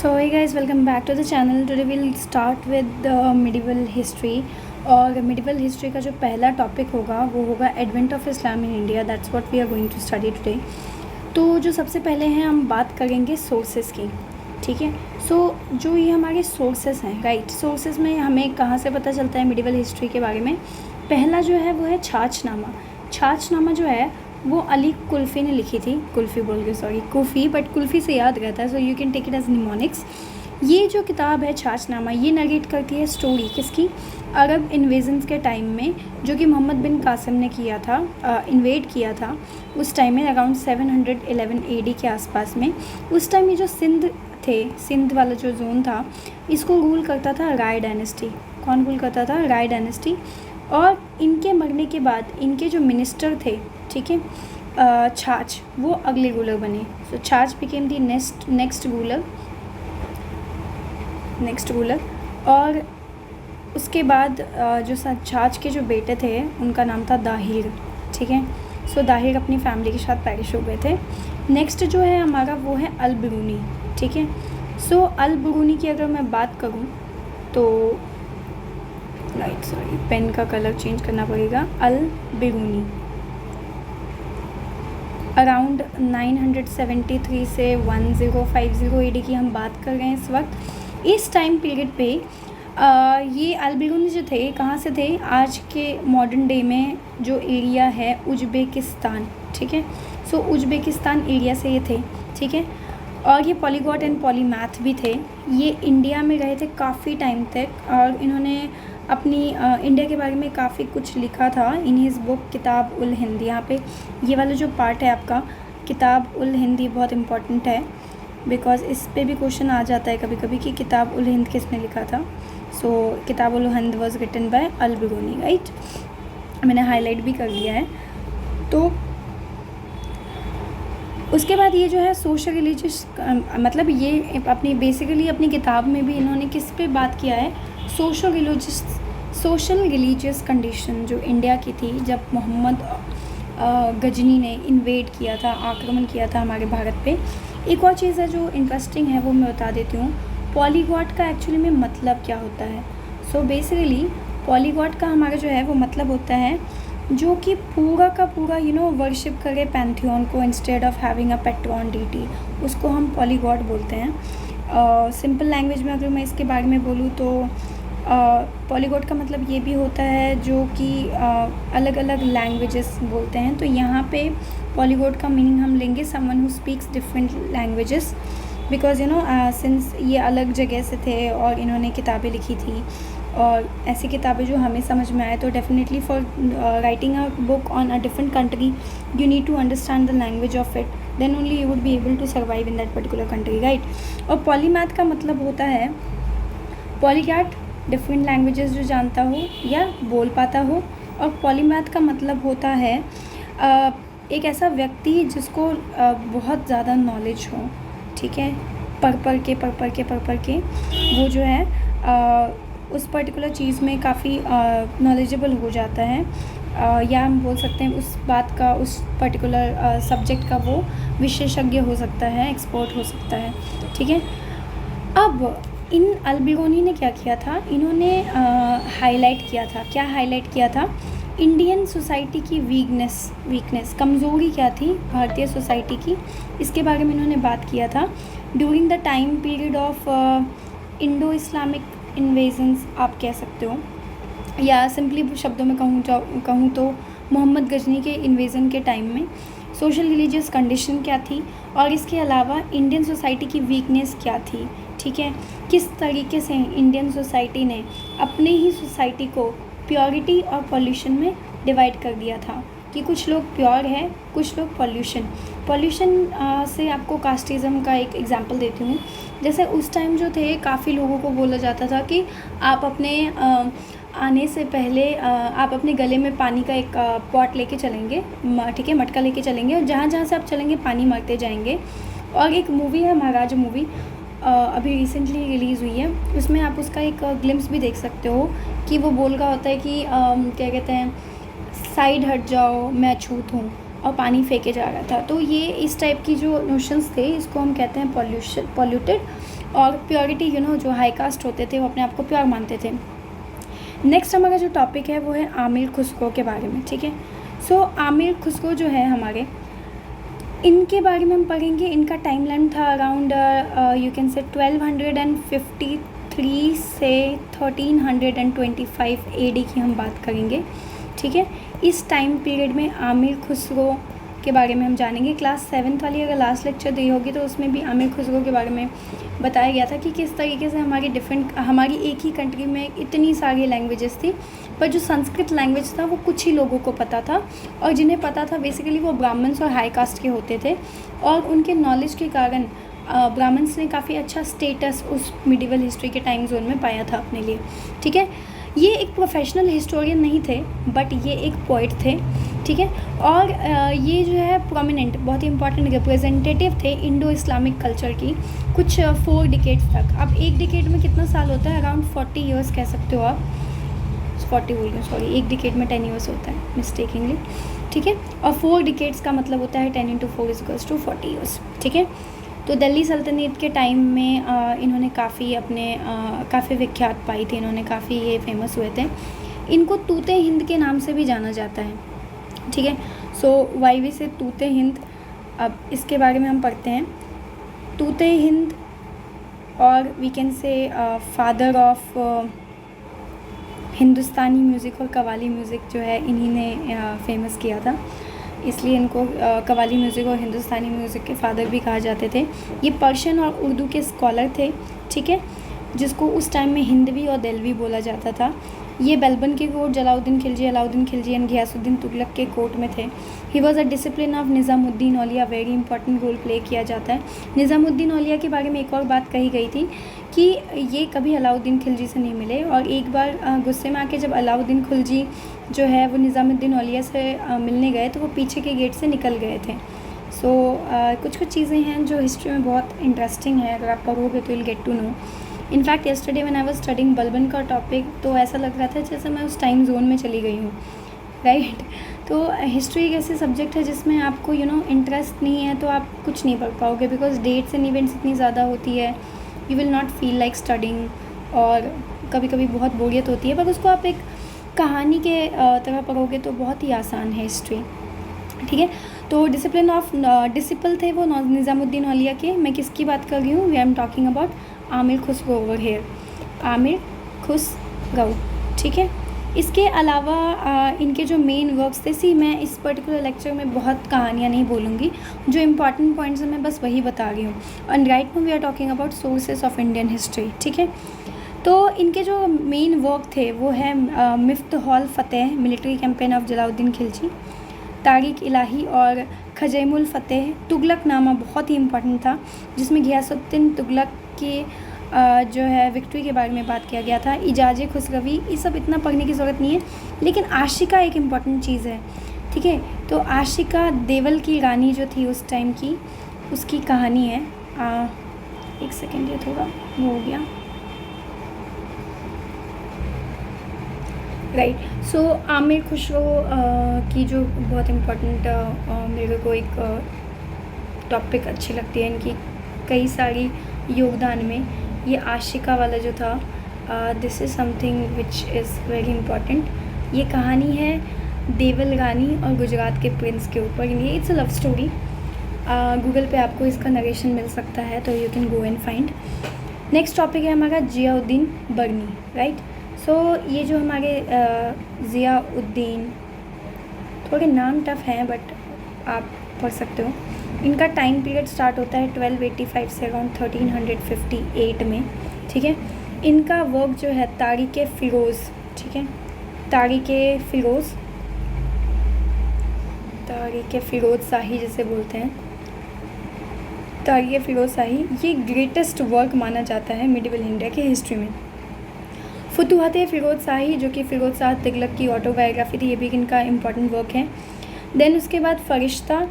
So hey guys, welcome back to the channel. Today we'll start with the medieval history. और medieval history का जो पहला topic होगा वो होगा advent of Islam in India. That's what we are going to study today. तो जो सबसे पहले हैं हम बात करेंगे सोर्सेज की. ठीक है. सो जो ये हमारे सोर्सेज हैं, राइट, सोर्सेज में हमें कहाँ से पता चलता है medieval हिस्ट्री के बारे में. पहला जो है वो है छाछनामा. छाछनामा जो है वो अली कुल्फ़ी ने लिखी थी. कुल्फ़ी बोल के सॉरी, कुफ़ी, बट कुल्फ़ी से याद रहता है, so you can take it as mnemonics. ये जो किताब है छाछनामा, ये नरेट करती है स्टोरी किसकी, अरब इन्वेजन्स के टाइम में, जो कि मोहम्मद बिन कासिम ने किया था, इन्वेड किया था उस टाइम में अराउंड 711 AD के आसपास में. उस टाइम ये जो सिंध वाला जो जोन था, इसको रूल करता था राय डायनेस्टी. कौन रूल करता था? राय डायनेस्टी. और इनके मरने के बाद इनके जो मिनिस्टर थे, ठीक है, छाछ, वो अगले रूलर बने. सो छाछ बिकेम दी नेक्स्ट रूलर. और उसके बाद जो छाछ के जो बेटे थे उनका नाम था दाहिर. ठीक है. सो दाहिर अपनी फैमिली के साथ पेरिश हो गए थे. नेक्स्ट जो है हमारा वो है अल बिरूनी. ठीक है. सो अल बिरूनी की अगर मैं बात करूँ तो पेन का कलर चेंज करना पड़ेगा. अल बिरूनी अराउंड 973 से 1050 AD की हम बात कर रहे हैं इस वक्त. इस टाइम पीरियड पे ये अल बिरूनी जो थे कहाँ से थे? आज के मॉडर्न डे में जो एरिया है उज़्बेकिस्तान. ठीक है. सो उज़्बेकिस्तान एरिया से ये थे. ठीक है. और ये पॉलीगॉट एंड पॉलीमैथ भी थे. ये इंडिया में रहे थे काफ़ी टाइम तक और इन्होंने अपनी इंडिया के बारे में काफ़ी कुछ लिखा था इन हिज बुक किताब उल हिंद. यहाँ पे ये वाला जो पार्ट है आपका किताब उल हिंदी बहुत इम्पॉर्टेंट है, बिकॉज इस पे भी क्वेश्चन आ जाता है कभी कभी कि किताब उल हिंद किसने लिखा था. So Kitab ul Hind was written by Al Biruni, right. मैंने हाईलाइट भी कर दिया है. तो उसके बाद ये जो है सोशल रिलीजियस, मतलब ये अपनी बेसिकली अपनी किताब में भी इन्होंने किस पे बात किया है? सोशल रिलीजियस कंडीशन जो इंडिया की थी जब मोहम्मद गजनी ने इन्वेड किया था, आक्रमण किया था हमारे भारत पे. एक और चीज़ है जो इंटरेस्टिंग है वो मैं बता देती हूँ. पॉलीगॉट का एक्चुअली में मतलब क्या होता है? सो बेसिकली पॉलीगॉट का हमारा जो है वो मतलब होता है जो कि पूरा का पूरा वर्शिप करे पैंथियन को instead of having a patron deity, उसको हम पॉलीगॉट बोलते हैं. सिंपल लैंग्वेज में अगर मैं इसके बारे में बोलूँ तो पॉलीगॉट का मतलब ये भी होता है जो कि अलग अलग लैंग्वेजेस बोलते हैं. तो यहाँ पे पॉलीगॉट का मीनिंग हम लेंगे someone who speaks different languages, because since ये अलग जगह से थे और इन्होंने किताबें लिखी थी और ऐसी किताबें जो हमें समझ में आए, तो definitely for writing a book on a different country you need to understand the language of it, then only you would be able to survive in that particular country, right. और पॉलीमैथ का मतलब होता है पॉलीगैट, different languages जो जानता हो या बोल पाता हो. और पॉलीमैथ का मतलब होता है एक ऐसा व्यक्ति जिसको बहुत ज़्यादा नॉलेज हो. ठीक है. पढ़ के वो जो है उस पर्टिकुलर चीज़ में काफ़ी नॉलेजेबल हो जाता है, या हम बोल सकते हैं उस बात का, उस पर्टिकुलर सब्जेक्ट का वो विशेषज्ञ हो सकता है, एक्सपर्ट हो सकता है. ठीक है. अब इन अल बिरूनी ने क्या किया था? इन्होंने हाईलाइट किया था. क्या हाईलाइट किया था? इंडियन सोसाइटी की वीकनेस, कमज़ोरी क्या थी भारतीय सोसाइटी की, इसके बारे में इन्होंने बात किया था. During the time period of Indo Islamic invasions आप कह सकते हो, या सिंपली शब्दों में कहूँ तो मोहम्मद गजनी के इन्वेज़न के टाइम में सोशल रिलीजियस कंडीशन क्या थी और इसके अलावा इंडियन सोसाइटी की वीकनेस क्या थी. ठीक है. किस तरीके से इंडियन सोसाइटी ने अपने ही सोसाइटी को प्योरिटी और पॉल्यूशन में डिवाइड कर दिया था कि कुछ लोग प्योर है, कुछ लोग पॉल्यूशन से आपको कास्टिज़म का एक एग्जांपल देती हूँ. जैसे उस टाइम जो थे काफ़ी लोगों को बोला जाता था कि आप अपने आने से पहले आप अपने गले में पानी का एक पॉट लेके चलेंगे, ठीक है, मटका लेके चलेंगे, और जहाँ जहाँ से आप चलेंगे पानी मरते जाएंगे. और एक मूवी है महाराजा मूवी, अभी रिसेंटली रिलीज़ हुई है, उसमें आप उसका एक ग्लिम्स भी देख सकते हो कि वो बोल रहा होता है कि क्या कहते हैं, साइड हट जाओ मैं अछूत हूँ, और पानी फेंके जा रहा था. तो ये इस टाइप की जो नोशंस थे इसको हम कहते हैं पॉल्यूटेड और प्योरिटी जो हाई कास्ट होते थे वो अपने आप को प्योर मानते थे। नेक्स्ट हमारा जो टॉपिक है वो है आमिर खुसरो के बारे में, ठीक है। सो आमिर खुसरो जो है हमारे, इनके बारे में हम पढ़ेंगे। इनका टाइमलाइन था अराउंड यू कैन से 1253 से 1325 AD की हम बात करेंगे, ठीक है। इस टाइम पीरियड में आमिर खुसरो के बारे में हम जानेंगे। क्लास 7th वाली अगर लास्ट लेक्चर दी होगी तो उसमें भी आमिर खुसरो के बारे में बताया गया था कि किस तरीके से हमारी एक ही कंट्री में इतनी सारी लैंग्वेजेस थी, पर जो संस्कृत लैंग्वेज था वो कुछ ही लोगों को पता था, और जिन्हें पता था बेसिकली वो ब्राह्मण्स और हाई कास्ट के होते थे। और उनके नॉलेज के कारण ब्राह्मण्स ने काफ़ी अच्छा स्टेटस उस मिडिवल हिस्ट्री के टाइम जोन में पाया था अपने लिए, ठीक है। ये एक प्रोफेशनल हिस्टोरियन नहीं थे, बट ये एक पोइट थे, ठीक है। और ये जो है प्रोमिनेंट, बहुत ही इंपॉर्टेंट रिप्रेजेंटेटिव थे इंडो इस्लामिक कल्चर की कुछ 4 डिकेड्स तक। अब एक डिकेड में कितना साल होता है? अराउंड 40 ईयर्स कह सकते हो आप। 40 बोल रही हूँ, सॉरी, एक डिकेड में 10 ईयर्स होता है मिस्टेकिंगली, ठीक है। और 4 डिकेड्स का मतलब होता है 10 × 4 = 40 ईयर्स, ठीक है। तो दिल्ली सल्तनत के टाइम में इन्होंने काफ़ी विख्यात पाई थी, इन्होंने काफ़ी ये फेमस हुए थे। इनको तूते हिंद के नाम से भी जाना जाता है, ठीक है। सो वाई से तूते हिंद। अब इसके बारे में हम पढ़ते हैं। तूते हिंद, और we can say father of Hindustani music और कव्वाली म्यूज़िक जो है इन्हीं ने फेमस किया था, इसलिए इनको कव्वाली म्यूज़िक और हिंदुस्तानी म्यूज़िक के फादर भी कहा जाते थे। ये पर्शियन और उर्दू के स्कॉलर थे, ठीक है, जिसको उस टाइम में हिंदवी और देलवी बोला जाता था। ये बलबन के कोर्ट, अलाउद्दीन खिलजी एंड घियासुद्दीन तुगलक के कोर्ट में थे। He was a discipline of Nizamuddin Auliya, very important role play किया जाता है। निज़ामुद्दीन औलिया के बारे में एक और बात कही गई थी कि ये कभी अलाउद्दीन खिलजी से नहीं मिले, और एक बार गुस्से में आके जब अलाउद्दीन खिलजी जो है वो निज़ामुद्दीन औलिया से मिलने गए तो वो पीछे के गेट से निकल गए थे। सो कुछ चीज़ें हैं जो हिस्ट्री में बहुत इंटरेस्टिंग है, अगर आप पढ़ोगे तो will get to know. In fact yesterday when I was studying Balban का टॉपिक, तो ऐसा लग रहा था जैसे मैं उस टाइम जोन में चली गई हूँ, राइट। तो हिस्ट्री एक ऐसे सब्जेक्ट है जिसमें आपको इंटरेस्ट नहीं है तो आप कुछ नहीं पढ़ पाओगे, बिकॉज डेट्स एंड इवेंट्स इतनी ज़्यादा होती है, you will not feel like studying, और कभी कभी बहुत बोरियत होती है। पर उसको आप एक कहानी के तरह पढ़ोगे तो बहुत ही आसान है हिस्ट्री, ठीक है। तो डिसिपल थे वो निज़ामुद्दीन औलिया के। मैं किसकी बात कर रही हूँ? V am talking about Aamir Khusro over here, Aamir Khusro, ठीक है। इसके अलावा इनके जो मेन वर्क्स थे, मैं इस पर्टिकुलर लेक्चर में बहुत कहानियाँ नहीं बोलूँगी, जो इंपॉर्टेंट पॉइंट्स हैं मैं बस वही बता रही हूँ। And right now we are talking about sources of Indian history, ठीक है। तो इनके जो मेन वर्क थे वो है Miftahul Fateh, military campaign of Jalaluddin Khilji, Tarikh Ilahi और खजैमुल फतेह, तुगलकनामा बहुत ही इंपॉर्टेंट था, जिसमें घियासुद्दीन तुगलक की जो है विक्ट्री के बारे में बात किया गया था, इजाज़े खुसरवी। ये सब इतना पढ़ने की ज़रूरत नहीं है, लेकिन आशिका एक इम्पॉर्टेंट चीज़ है, ठीक है। तो आशिका देवल की रानी जो थी उस टाइम की, उसकी कहानी है। एक सेकेंड, ये थोड़ा वो हो गया, राइट। सो आमिर खुसरो की जो बहुत इम्पोर्टेंट मेरे को एक टॉपिक अच्छी लगती है इनकी कई सारी योगदान में, ये आशिका वाला जो था, this is something which is very important. ये कहानी है देवल रानी और गुजरात के प्रिंस के ऊपर। ये it's a love story. Google पे आपको इसका नरेशन मिल सकता है, तो you can go and find. Next topic है हमारा ज़ियाउद्दीन बर्नी, राइट। सो ये जो हमारे ज़ियाउद्दीन, थोड़े नाम टफ हैं बट आप पढ़ सकते हो। इनका टाइम पीरियड स्टार्ट होता है 1285 से अराउंड 1358 में, ठीक है। इनका वर्क जो है तारीख़ फ़िरोज़, ठीक है, तारीख़ फ़िरोज़ शाही जिसे बोलते हैं, तारीख़ फ़िरोज़ शाही, ये ग्रेटेस्ट वर्क माना जाता है मिडिवल इंडिया के हिस्ट्री में। फुतुहात फ़िरोज़ शाही, जो कि फ़िरोज़ शाह तुगलक की ऑटोबायोग्राफी थी, ये भी इनका इम्पॉर्टेंट वर्क है। देन उसके बाद फ़रिश्ता,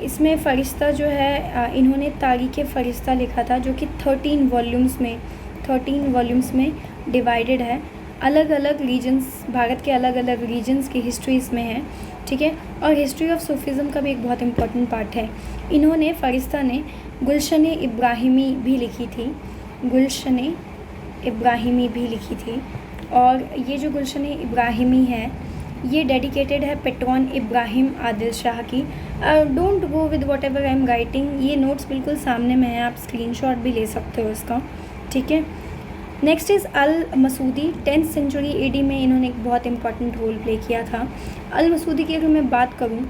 इसमें फ़रिश्ता जो है इन्होंने तारीख़ फ़रिश्ता लिखा था, जो कि 13 वॉल्यूम्स में डिवाइडेड है। अलग अलग रीजन्स, भारत के अलग अलग रीजन्स की हिस्ट्री इसमें है, ठीक है। और हिस्ट्री ऑफ सूफीज़म का भी एक बहुत इंपॉर्टेंट पार्ट है। इन्होंने फ़रिश्ता ने गुलशन इब्राहिमी भी लिखी थी, गुलशन इब्राहिमी भी लिखी थी। और ये जो गुलशन इब्राहिमी है ये डेडिकेटेड है पेट्रॉन इब्राहिम आदिल शाह की। Don't go with what ever I am writing, ये नोट्स बिल्कुल सामने में है, आप स्क्रीनशॉट भी ले सकते हो इसका, ठीक है। Next is Al Masudi. 10th century AD में इन्होंने एक बहुत इंपॉर्टेंट रोल प्ले किया था। अल मसूदी की अगर मैं बात करूँ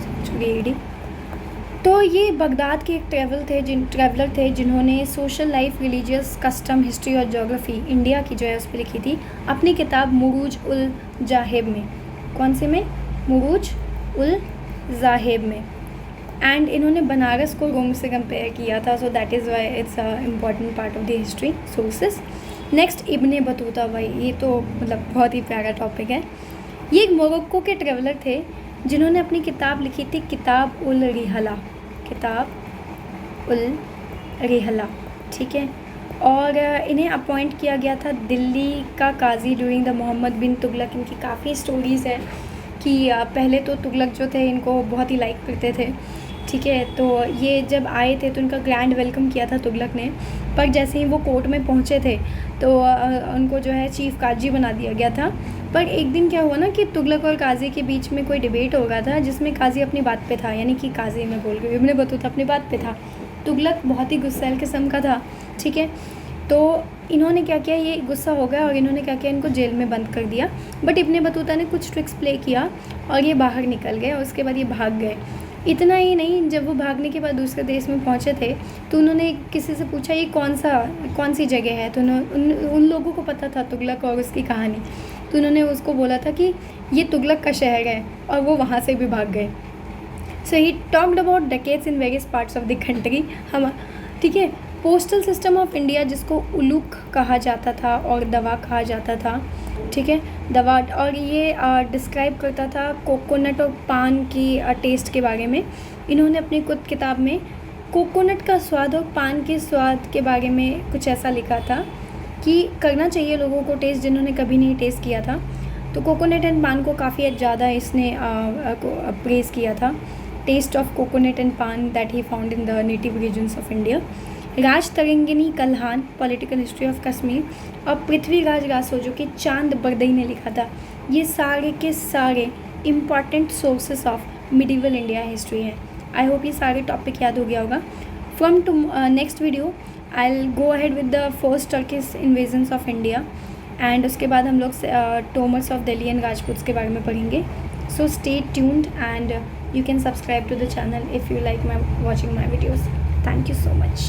सेंचुरी AD, तो ये बगदाद के एक ट्रैवलर थे जिन्होंने social life, religious, custom, history और जोग्राफ़ी इंडिया की जो है उस पर लिखी थी अपनी किताब मुरूज उल जाहिब में। कौन से में? मुरूज उल जाहिब में। एंड इन्होंने बनारस को रोम से कंपेयर किया था, so that is why it's a important part of the history sources. Next Ibn Battuta, भाई ये तो मतलब बहुत ही प्यारा टॉपिक है। ये एक मोरक्को के ट्रैवलर थे जिन्होंने अपनी किताब लिखी थी किताब उल रिहला, किताब उल रिहला, ठीक है। और इन्हें अपॉइंट किया गया था दिल्ली का काजी ड्यूरिंग द मोहम्मद बिन तुगलक। इनकी काफ़ी स्टोरीज़ है कि पहले तो तुगलक जो थे इनको बहुत ही लाइक करते थे, ठीक है। तो ये जब आए थे तो उनका ग्रैंड वेलकम किया था तुगलक ने, पर जैसे ही वो कोर्ट में पहुँचे थे तो उनको जो है चीफ़ काजी बना दिया गया था। पर एक दिन क्या हुआ ना कि तुगलक और काजी के बीच में कोई डिबेट हो रहा था जिसमें काजी अपनी बात पे था, यानी कि काजी मैं बोल रही हूँ, इब्ने बतूता अपनी बात पे था, तुगलक बहुत ही गुस्सैल किस्म का था, ठीक है। तो इन्होंने क्या किया, ये गुस्सा हो गया और इन्होंने क्या किया, इनको जेल में बंद कर दिया। बट इब्ने बतूता ने कुछ ट्रिक्स प्ले किया और ये बाहर निकल गए और उसके बाद ये भाग गए। इतना ही नहीं, जब वो भागने के बाद दूसरे देश में पहुंचे थे तो उन्होंने किसी से पूछा ये कौन सी जगह है, तो उन लोगों को पता था तुगलक और उसकी कहानी, तो उन्होंने उसको बोला था कि ये तुगलक का शहर है और वो वहाँ से भी भाग गए। So he talked about decades in various parts of the country, hmm, ठीक है। पोस्टल सिस्टम ऑफ इंडिया जिसको उलूक कहा जाता था और दवा कहा जाता था, ठीक है, दवा। और ये डिस्क्राइब करता था कोकोनट और पान की टेस्ट के बारे में। इन्होंने अपनी खुद किताब में कोकोनट का स्वाद और पान के स्वाद के बारे में कुछ ऐसा लिखा था कि करना चाहिए लोगों को टेस्ट जिन्होंने कभी नहीं टेस्ट किया था। तो कोकोनट एंड पान को काफ़ी ज़्यादा इसने प्रेज़ किया था। Taste of coconut and paan that he found in the native regions of India. Rajatarangini Kalhana, political history of Kashmir, और पृथ्वीराज रासो जो कि चांद बरदई ने लिखा था। ये सारे के सारे important sources of medieval India history हैं। आई होप ये सारे टॉपिक याद हो गया होगा। From to next video I will go ahead with the first Turkish invasions of India and उसके बाद हम लोग टोमर्स ऑफ दिल्ली एंड राजपूत्स के बारे में पढ़ेंगे। So stay tuned and you can subscribe to the channel if you like my watching my videos. Thank you so much.